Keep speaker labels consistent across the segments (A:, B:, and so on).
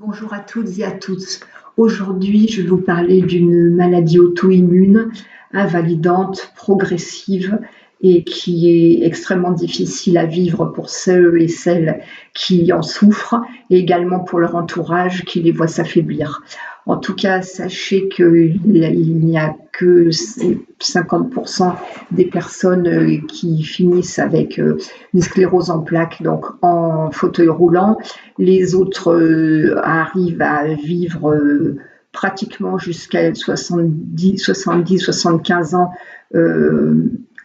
A: Bonjour à toutes et à tous. Aujourd'hui, je vais vous parler d'une maladie auto-immune, invalidante, progressive et qui est extrêmement difficile à vivre pour ceux et celles qui en souffrent et également pour leur entourage qui les voit s'affaiblir. En tout cas, sachez qu'il n'y a que 50% des personnes qui finissent avec une sclérose en plaques, donc en fauteuil roulant. Les autres arrivent à vivre pratiquement jusqu'à 70-75 ans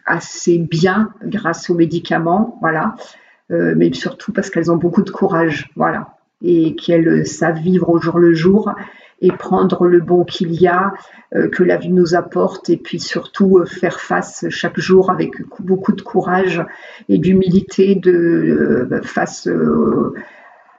A: assez bien grâce aux médicaments, voilà. Mais surtout parce qu'elles ont beaucoup de courage, voilà, et qu'elles savent vivre au jour le jour et prendre le bon qu'il y a, que la vie nous apporte, et puis surtout faire face chaque jour avec beaucoup de courage et d'humilité face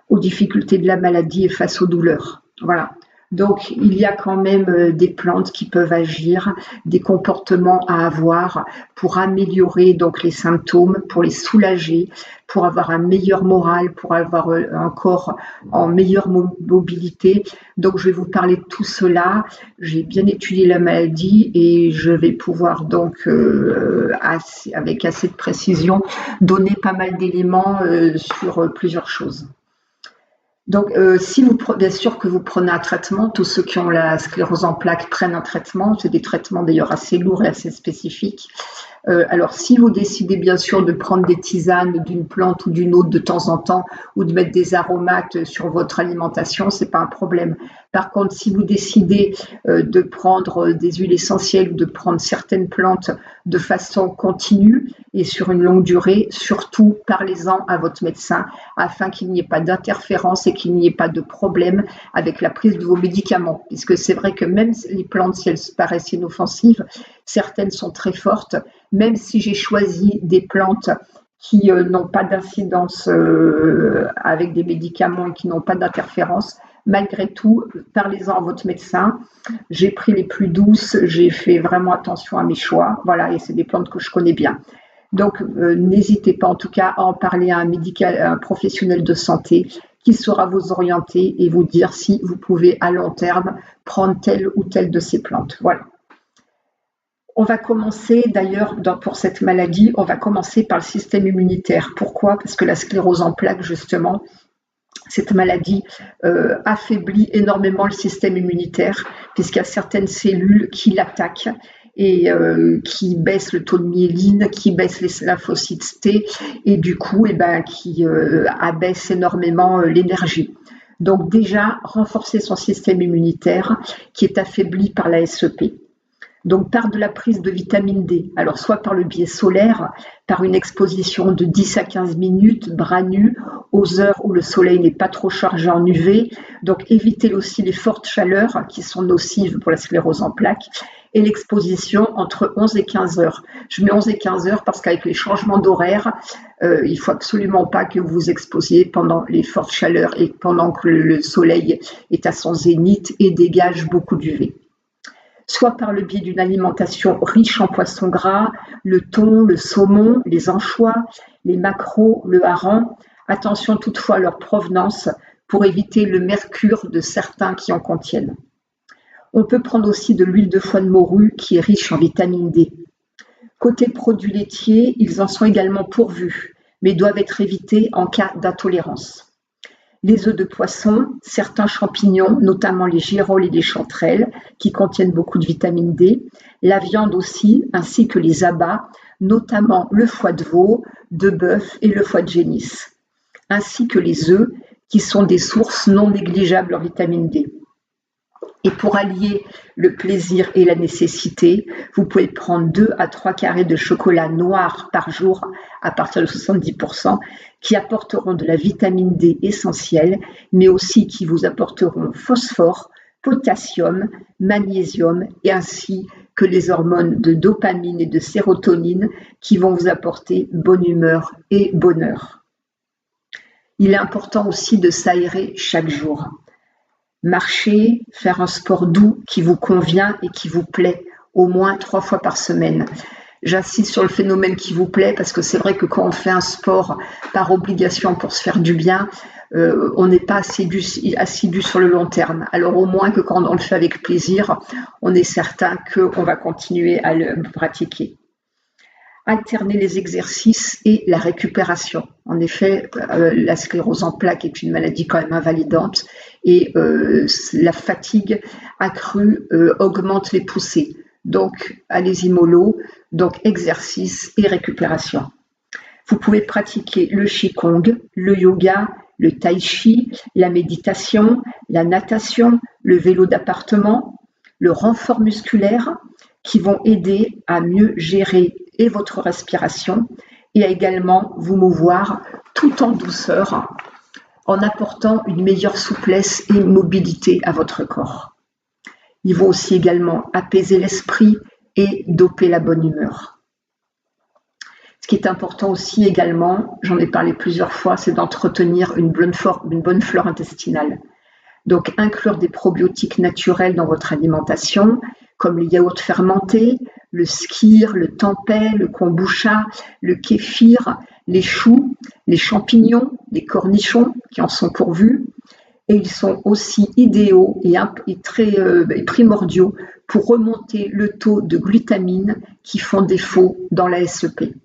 A: aux difficultés de la maladie et face aux douleurs. Voilà. Donc, il y a quand même des plantes qui peuvent agir, des comportements à avoir pour améliorer donc les symptômes, pour les soulager, pour avoir un meilleur moral, pour avoir un corps en meilleure mobilité. Donc, je vais vous parler de tout cela. J'ai bien étudié la maladie et je vais pouvoir donc, avec assez de précision, donner pas mal d'éléments sur plusieurs choses. Donc, bien sûr que vous prenez un traitement, tous ceux qui ont la sclérose en plaques prennent un traitement, c'est des traitements d'ailleurs assez lourds et assez spécifiques. Alors, si vous décidez bien sûr de prendre des tisanes d'une plante ou d'une autre de temps en temps, ou de mettre des aromates sur votre alimentation, c'est pas un problème. Par contre, si vous décidez de prendre des huiles essentielles ou de prendre certaines plantes de façon continue et sur une longue durée, surtout parlez-en à votre médecin afin qu'il n'y ait pas d'interférence et qu'il n'y ait pas de problème avec la prise de vos médicaments. Puisque c'est vrai que même les plantes, si elles paraissent inoffensives, certaines sont très fortes. Même si j'ai choisi des plantes qui n'ont pas d'incidence avec des médicaments et qui n'ont pas d'interférence, malgré tout, parlez-en à votre médecin. J'ai pris les plus douces, j'ai fait vraiment attention à mes choix, voilà, et c'est des plantes que je connais bien. Donc, n'hésitez pas en tout cas à en parler à un professionnel de santé qui saura vous orienter et vous dire si vous pouvez à long terme prendre telle ou telle de ces plantes. Voilà. On va commencer d'ailleurs pour cette maladie, on va commencer par le système immunitaire. Pourquoi? Parce que la sclérose en plaques, justement, cette maladie affaiblit énormément le système immunitaire puisqu'il y a certaines cellules qui l'attaquent et qui baissent le taux de myéline, qui baissent les lymphocytes T et du coup qui abaissent énormément l'énergie. Donc déjà, renforcer son système immunitaire qui est affaibli par la SEP. Donc, par de la prise de vitamine D, alors soit par le biais solaire, par une exposition de 10 à 15 minutes, bras nus, aux heures où le soleil n'est pas trop chargé en UV. Donc, évitez aussi les fortes chaleurs qui sont nocives pour la sclérose en plaques et l'exposition entre 11 et 15 heures. Je mets 11 et 15 heures parce qu'avec les changements d'horaire, il ne faut absolument pas que vous vous exposiez pendant les fortes chaleurs et pendant que le soleil est à son zénith et dégage beaucoup d'UV. Soit par le biais d'une alimentation riche en poissons gras, le thon, le saumon, les anchois, les maquereaux, le hareng. Attention toutefois à leur provenance pour éviter le mercure de certains qui en contiennent. On peut prendre aussi de l'huile de foie de morue qui est riche en vitamine D. Côté produits laitiers, ils en sont également pourvus, mais doivent être évités en cas d'intolérance. Les œufs de poisson, certains champignons, notamment les girolles et les chanterelles, qui contiennent beaucoup de vitamine D, la viande aussi, ainsi que les abats, notamment le foie de veau, de bœuf et le foie de génisse, ainsi que les œufs, qui sont des sources non négligeables en vitamine D. Et pour allier le plaisir et la nécessité, vous pouvez prendre 2 à 3 carrés de chocolat noir par jour à partir de 70% qui apporteront de la vitamine D essentielle, mais aussi qui vous apporteront phosphore, potassium, magnésium et ainsi que les hormones de dopamine et de sérotonine qui vont vous apporter bonne humeur et bonheur. Il est important aussi de s'aérer chaque jour. Marcher, faire un sport doux qui vous convient et qui vous plaît, au moins 3 fois par semaine. J'insiste sur le phénomène qui vous plaît parce que c'est vrai que quand on fait un sport par obligation pour se faire du bien, on n'est pas assidu sur le long terme. Alors au moins que quand on le fait avec plaisir, on est certain qu'on va continuer à le pratiquer. Alterner les exercices et la récupération. En effet, la sclérose en plaques est une maladie quand même invalidante et la fatigue accrue augmente les poussées. Donc, allez-y mollo, donc exercice et récupération. Vous pouvez pratiquer le qigong, le yoga, le tai chi, la méditation, la natation, le vélo d'appartement, le renfort musculaire qui vont aider à mieux gérer et votre respiration et à également vous mouvoir tout en douceur en apportant une meilleure souplesse et mobilité à votre corps. Ils vont aussi également apaiser l'esprit et doper la bonne humeur. Ce qui est important aussi également, j'en ai parlé plusieurs fois, c'est d'entretenir une bonne flore intestinale. Donc inclure des probiotiques naturels dans votre alimentation, comme les yaourts fermentés, le skyr, le tempeh, le kombucha, le kéfir, les choux, les champignons, les cornichons qui en sont pourvus. Et ils sont aussi idéaux et très primordiaux pour remonter le taux de glutamine qui font défaut dans la SEP.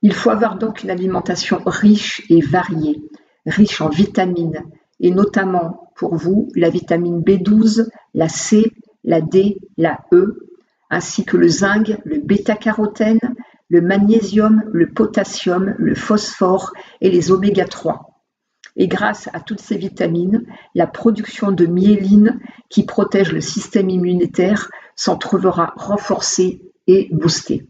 A: Il faut avoir donc une alimentation riche et variée, riche en vitamines, et notamment pour vous la vitamine B12, la C, la D, la E, ainsi que le zinc, le bêta-carotène, le magnésium, le potassium, le phosphore et les oméga 3. Et grâce à toutes ces vitamines, la production de myéline qui protège le système immunitaire s'en trouvera renforcée et boostée.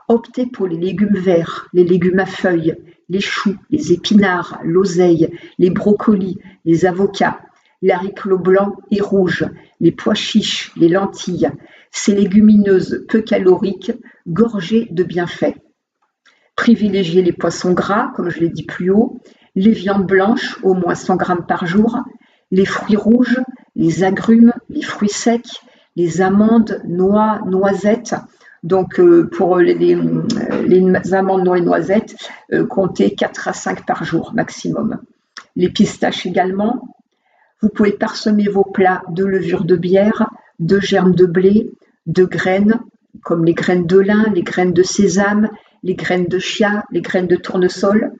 A: Optez pour les légumes verts, les légumes à feuilles, les choux, les épinards, l'oseille, les brocolis, les avocats, les haricots blancs et rouges, les pois chiches, les lentilles, ces légumineuses peu caloriques, gorgées de bienfaits. Privilégiez les poissons gras, comme je l'ai dit plus haut, les viandes blanches, au moins 100 grammes par jour, les fruits rouges, les agrumes, les fruits secs, les amandes, noix, noisettes. Donc pour les amandes, noix et noisettes, comptez 4 à 5 par jour maximum. Les pistaches également. Vous pouvez parsemer vos plats de levure de bière, de germes de blé, de graines, comme les graines de lin, les graines de sésame, les graines de chia, les graines de tournesol.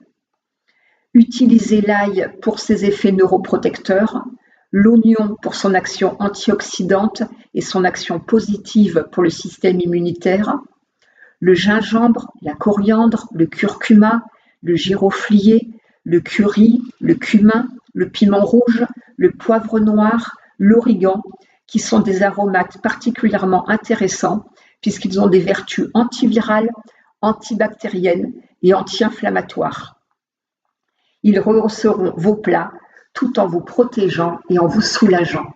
A: Utilisez l'ail pour ses effets neuroprotecteurs, l'oignon pour son action antioxydante et son action positive pour le système immunitaire, le gingembre, la coriandre, le curcuma, le giroflier, le curry, le cumin, le piment rouge, le poivre noir, l'origan, qui sont des aromates particulièrement intéressants puisqu'ils ont des vertus antivirales, antibactériennes et anti-inflammatoires. Ils rehausseront vos plats tout en vous protégeant et en vous soulageant.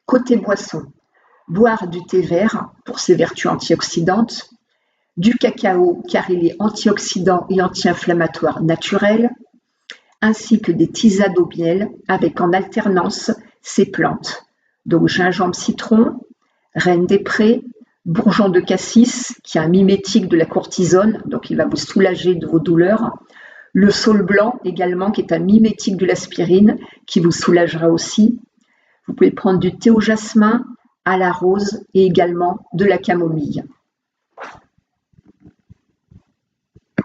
A: Côté boisson, boire du thé vert pour ses vertus antioxydantes, du cacao car il est antioxydant et anti-inflammatoire naturel, ainsi que des tisanes au miel avec en alternance ces plantes, donc gingembre citron, reine des prés, bourgeon de cassis qui est un mimétique de la cortisone, donc il va vous soulager de vos douleurs, le saule blanc également qui est un mimétique de l'aspirine qui vous soulagera aussi. Vous pouvez prendre du thé au jasmin, à la rose et également de la camomille.